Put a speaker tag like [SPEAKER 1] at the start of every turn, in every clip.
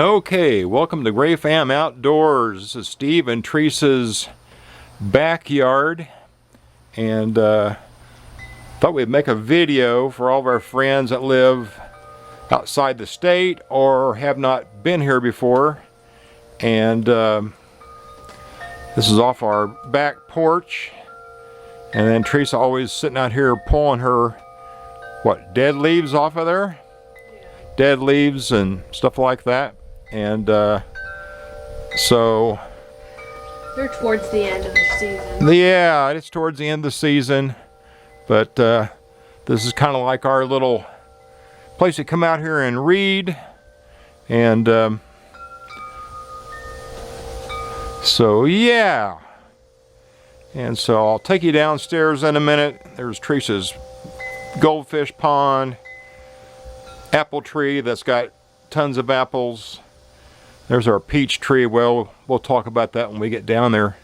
[SPEAKER 1] Okay, welcome to Grayfam Outdoors. This is Steve and Teresa's backyard, and thought we'd make a video for all of our friends that live outside the state or have not been here before. And this is off our back porch, and then Teresa always sitting out here pulling her dead leaves off of there. Dead leaves and stuff like that. And so
[SPEAKER 2] they're towards the end of the season.
[SPEAKER 1] Yeah, it's towards the end of the season, but this is kind of like our little place to come out here and read. And so yeah, and so I'll take you downstairs in a minute. There's Teresa's Goldfish Pond, apple tree that's got tons of apples. There's our peach tree. Well, we'll talk about that when we get down there,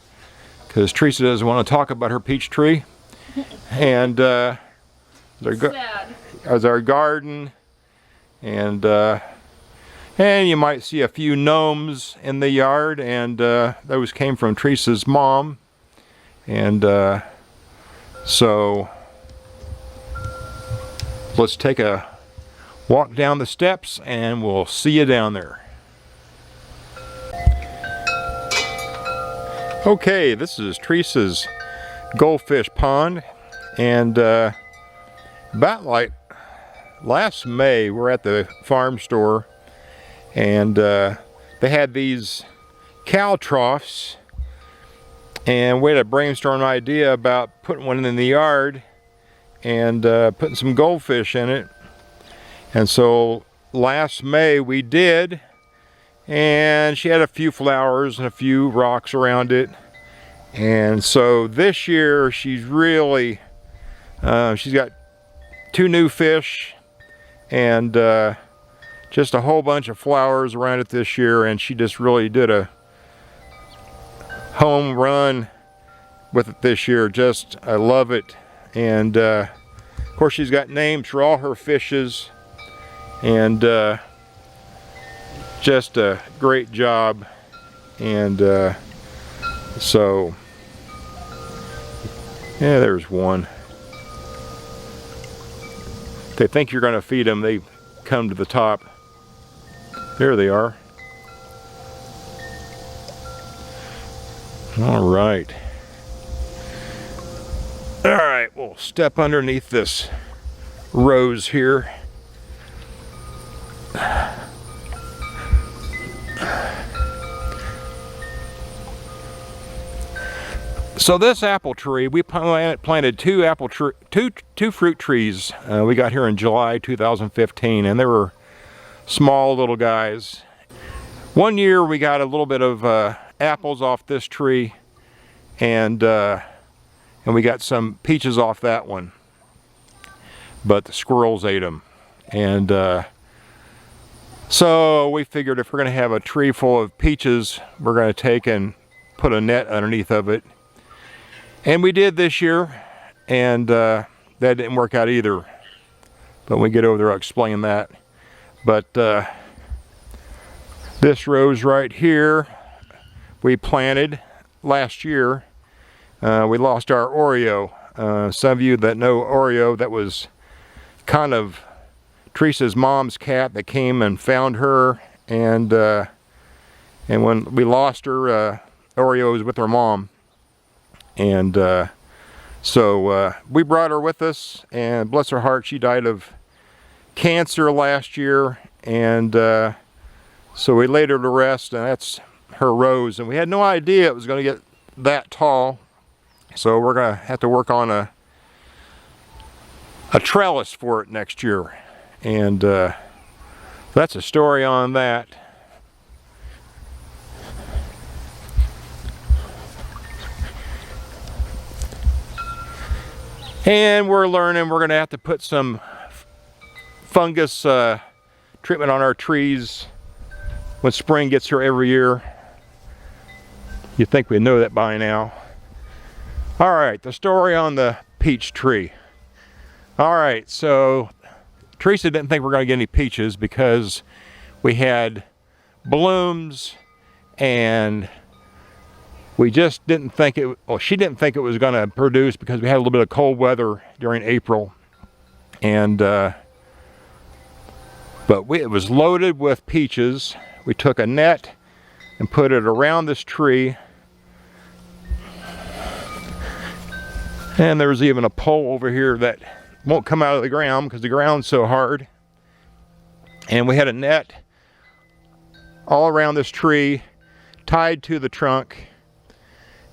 [SPEAKER 1] because Teresa doesn't want to talk about her peach tree. And there's our garden, and you might see a few gnomes in the yard, and those came from Teresa's mom. And so let's take a walk down the steps, and we'll see you down there. Okay, this is Teresa's Goldfish Pond, and about like last May, we're at the farm store, and they had these cow troughs, and we had a brainstorm idea about putting one in the yard and putting some goldfish in it. And so last May we did, and she had a few flowers and a few rocks around it. And so this year she's really she's got 2 new fish and just a whole bunch of flowers around it this year, and she just really did a home run with it this year. I love it. And of course she's got names for all her fishes, and just a great job. And so yeah, there's one. If they think you're going to feed them, they come to the top. There they are. All right, we'll step underneath this rose here. So this apple tree, we planted 2 fruit trees. We got here in July 2015, and they were small little guys. One year we got a little bit of apples off this tree, and we got some peaches off that one, but the squirrels ate them. And so we figured if we're going to have a tree full of peaches, we're going to take and put a net underneath of it. And we did this year, and that didn't work out either. But when we get over there, I'll explain that. But this rose right here, we planted last year. We lost our Oreo. Some of you that know Oreo, that was kind of Teresa's mom's cat that came and found her. And when we lost her, Oreo was with her mom. And so we brought her with us, and bless her heart, she died of cancer last year. And so we laid her to rest, and that's her rose. And we had no idea it was going to get that tall, so we're going to have to work on a trellis for it next year. And that's a story on that. And we're learning we're going to have to put some fungus treatment on our trees when spring gets here every year. You'd think we know that by now. All right, the story on the peach tree. All right, so Teresa didn't think we were going to get any peaches because we had blooms, and we just didn't think it, well, she didn't think it was going to produce because we had a little bit of cold weather during April. And but it was loaded with peaches. We took a net and put it around this tree. And there's even a pole over here that won't come out of the ground because the ground's so hard. And we had a net all around this tree tied to the trunk,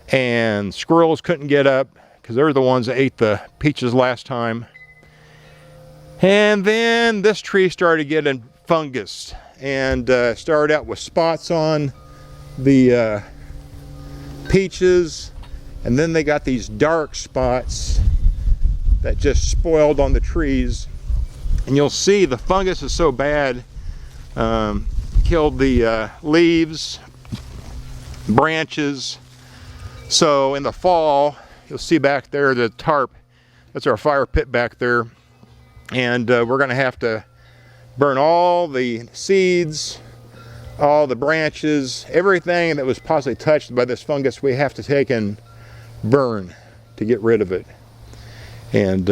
[SPEAKER 1] and squirrels couldn't get up because they're the ones that ate the peaches last time. And then this tree started getting fungus and started out with spots on the peaches, and then they got these dark spots that just spoiled on the trees. And you'll see the fungus is so bad, killed the leaves, branches. So in the fall, you'll see back there the tarp, that's our fire pit back there. And we're gonna have to burn all the seeds, all the branches, everything that was possibly touched by this fungus, we have to take and burn to get rid of it. And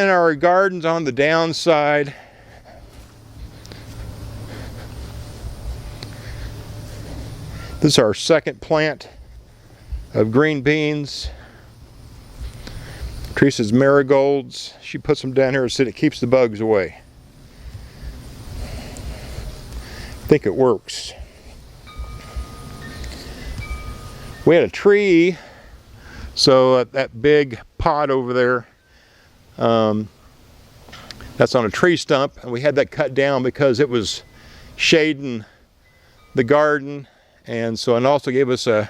[SPEAKER 1] our garden's on the downside. This is our second plant of green beans. Teresa's marigolds. She puts them down here and said it keeps the bugs away. I think it works. We had a tree, so that big pot over there, that's on a tree stump, and we had that cut down because it was shading the garden, and so it also gave us a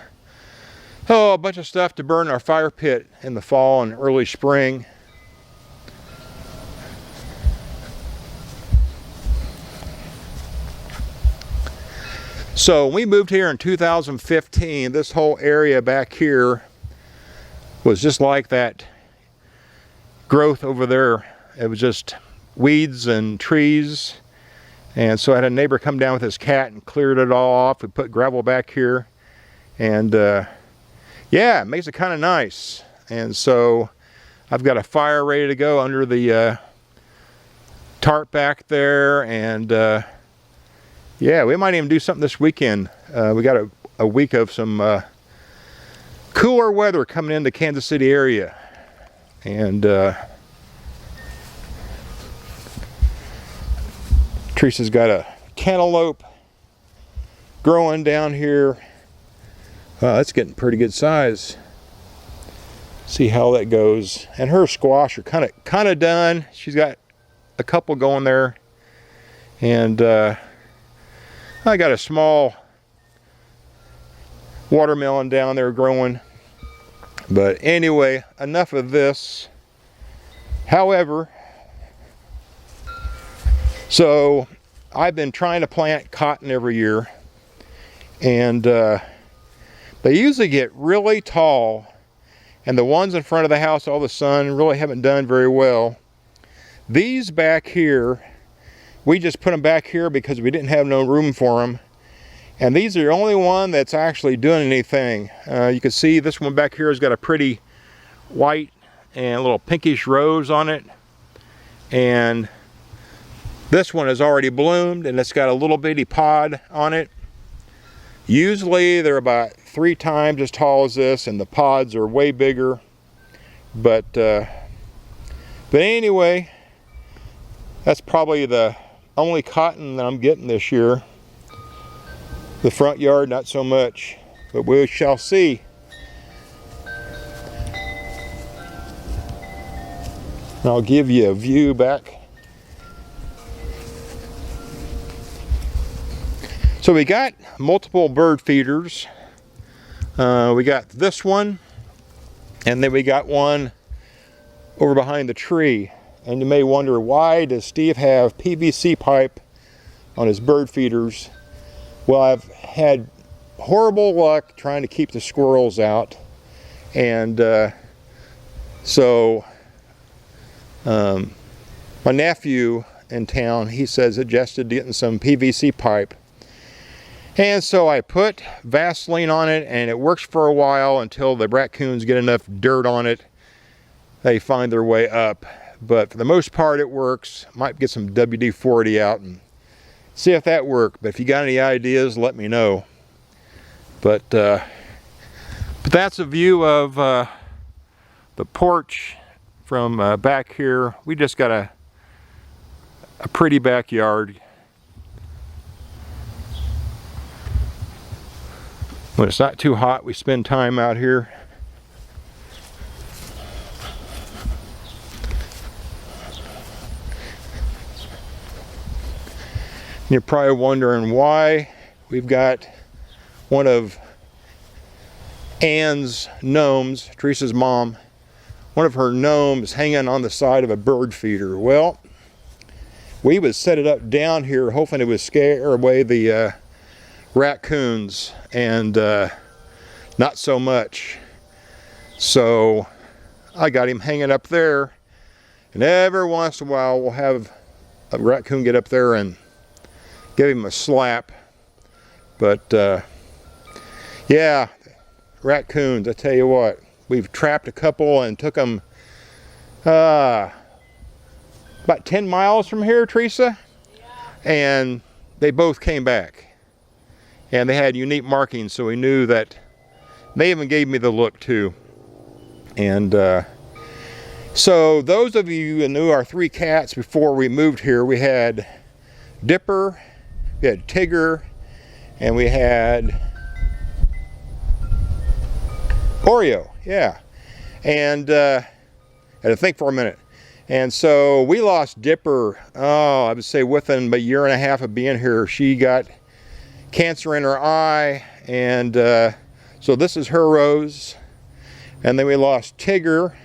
[SPEAKER 1] bunch of stuff to burn our fire pit in the fall and early spring. So we moved here in 2015. This whole area back here was just like that growth over there. It was just weeds and trees. And so I had a neighbor come down with his cat and cleared it all off. We put gravel back here. And yeah, it makes it kind of nice. And so I've got a fire ready to go under the tarp back there. And yeah, we might even do something this weekend. We got a week of some cooler weather coming in the Kansas City area. And Teresa's got a cantaloupe growing down here. Wow, that's getting pretty good size. See how that goes. And her squash are kind of done. She's got a couple going there. And I got a small watermelon down there growing. But anyway, enough of this. However, so I've been trying to plant cotton every year, and they usually get really tall, and the ones in front of the house all of a sudden really haven't done very well. These back here, we just put them back here because we didn't have no room for them. And these are the only one that's actually doing anything. You can see this one back here has got a pretty white and a little pinkish rose on it. And this one has already bloomed and it's got a little bitty pod on it. Usually they're about 3 times as tall as this, and the pods are way bigger. But anyway, that's probably the only cotton that I'm getting this year. The front yard, not so much, but we shall see. I'll give you a view back. So we got multiple bird feeders. We got this one, and then we got one over behind the tree. And you may wonder, why does Steve have PVC pipe on his bird feeders? Well, I've had horrible luck trying to keep the squirrels out, and so my nephew in town, he says, suggested getting some PVC pipe. And so I put Vaseline on it, and it works for a while until the raccoons get enough dirt on it. They find their way up. But for the most part, it works. Might get some WD-40 out and see if that worked. But if you got any ideas, let me know. But that's a view of the porch from back here. We just got a pretty backyard. When it's not too hot, we spend time out here. You're probably wondering why we've got one of Ann's gnomes, Teresa's mom, one of her gnomes hanging on the side of a bird feeder. Well, we would set it up down here hoping it would scare away the raccoons, and not so much. So I got him hanging up there, and every once in a while we'll have a raccoon get up there and give him a slap. But yeah, raccoons, I tell you what, we've trapped a couple and took them about 10 miles from here, Teresa, and they both came back. And they had unique markings, so we knew that. They even gave me the look too. And so those of you who knew our 3 cats before we moved here, we had Dipper, we had Tigger, and we had Oreo, yeah. And I had to think for a minute. And so we lost Dipper, I would say within a year and a half of being here. She got cancer in her eye, and so this is her rose. And then we lost Tigger,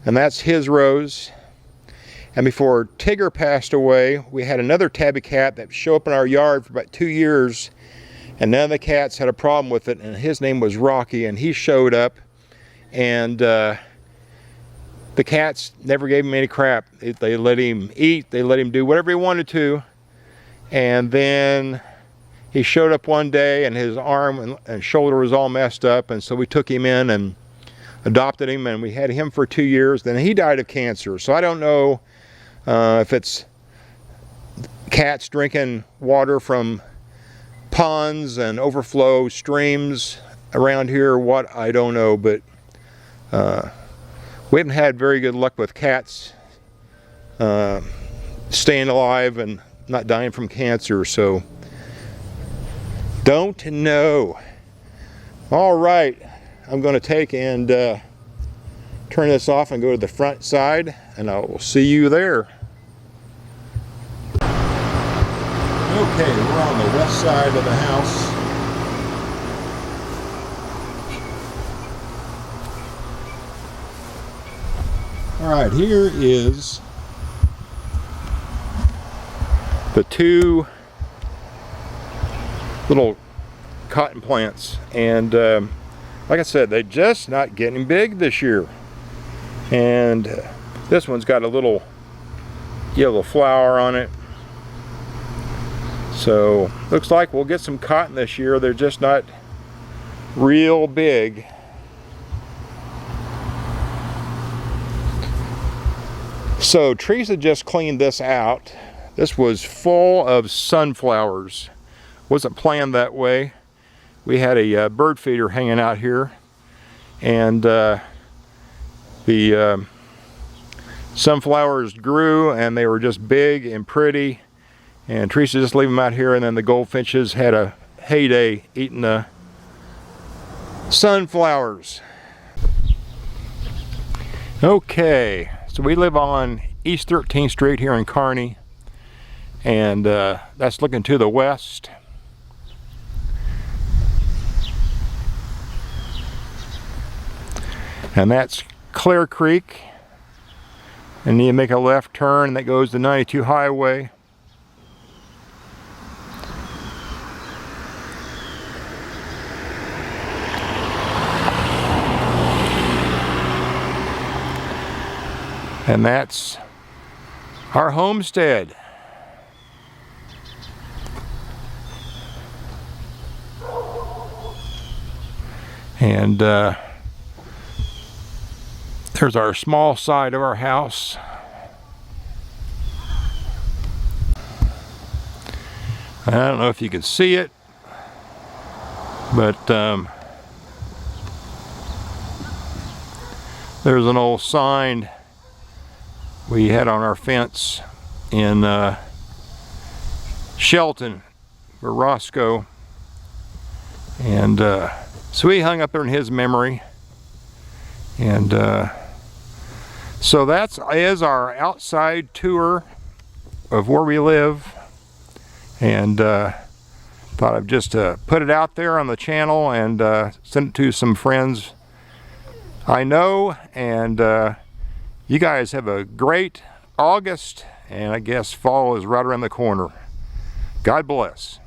[SPEAKER 1] and that's his rose. And before Tigger passed away, we had another tabby cat that showed up in our yard for about 2 years, and none of the cats had a problem with it, and his name was Rocky, and he showed up, and the cats never gave him any crap. They let him eat, they let him do whatever he wanted to. And then he showed up one day and his arm and shoulder was all messed up, and so we took him in and adopted him, and we had him for 2 years. Then he died of cancer. So I don't know if it's cats drinking water from ponds and overflow streams around here or what, I don't know. But we haven't had very good luck with cats staying alive and not dying from cancer, so don't know. All right, I'm going to take and turn this off and go to the front side, and I will see you there. Okay, we're on the west side of the house. All right, here is the 2 little cotton plants, and like I said, they're just not getting big this year. And this one's got a little yellow flower on it, so looks like we'll get some cotton this year. They're just not real big. So Teresa just cleaned this out. This was full of sunflowers. Wasn't planned that way. We had a bird feeder hanging out here, and the sunflowers grew, and they were just big and pretty, and Teresa just leave them out here, and then the goldfinches had a heyday eating the sunflowers. Okay, so we live on East 13th Street here in Kearney, and that's looking to the west. And that's Clear Creek, and you make a left turn that goes to 92 Highway. And that's our homestead. And there's our small side of our house. I don't know if you can see it, but there's an old sign we had on our fence in Shelton for Roscoe, and so we hung up there in his memory. And so that is our outside tour of where we live, and thought I'd just put it out there on the channel and send it to some friends I know. And you guys have a great August, and I guess fall is right around the corner. God bless.